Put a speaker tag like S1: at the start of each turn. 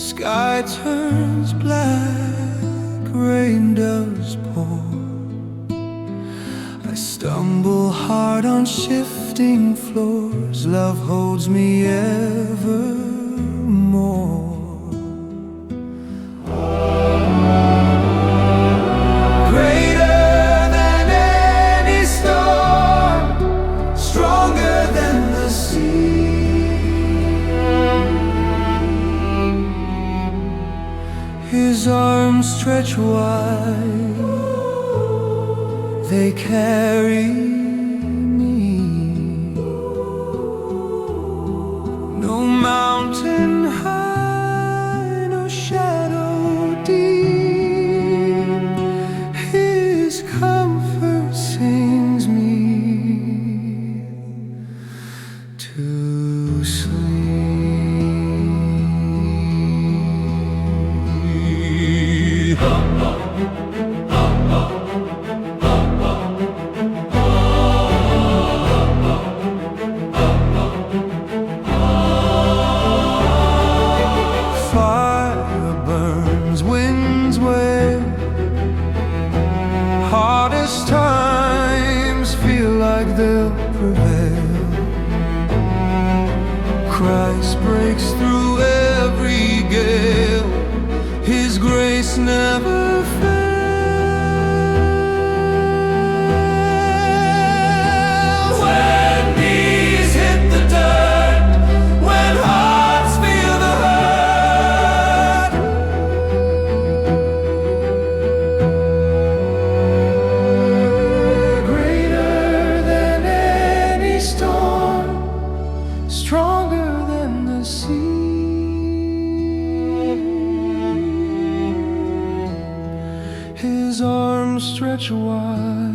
S1: Sky turns black, rain does pour. I stumble hard on shifting floors. Love holds me evermore. Greater than any storm, stronger than the sea. His arms stretch wide, they carry me. No mountain high, no shadow deep, His comfort sings me to sleep. Fire burns, winds wail. Hardest times feel like they'll prevail. Christ breaks through every gale. His grace never fails. When knees hit the dirt, when hearts feel the hurt, greater than any storm, stronger than the sea. His arms stretch wide,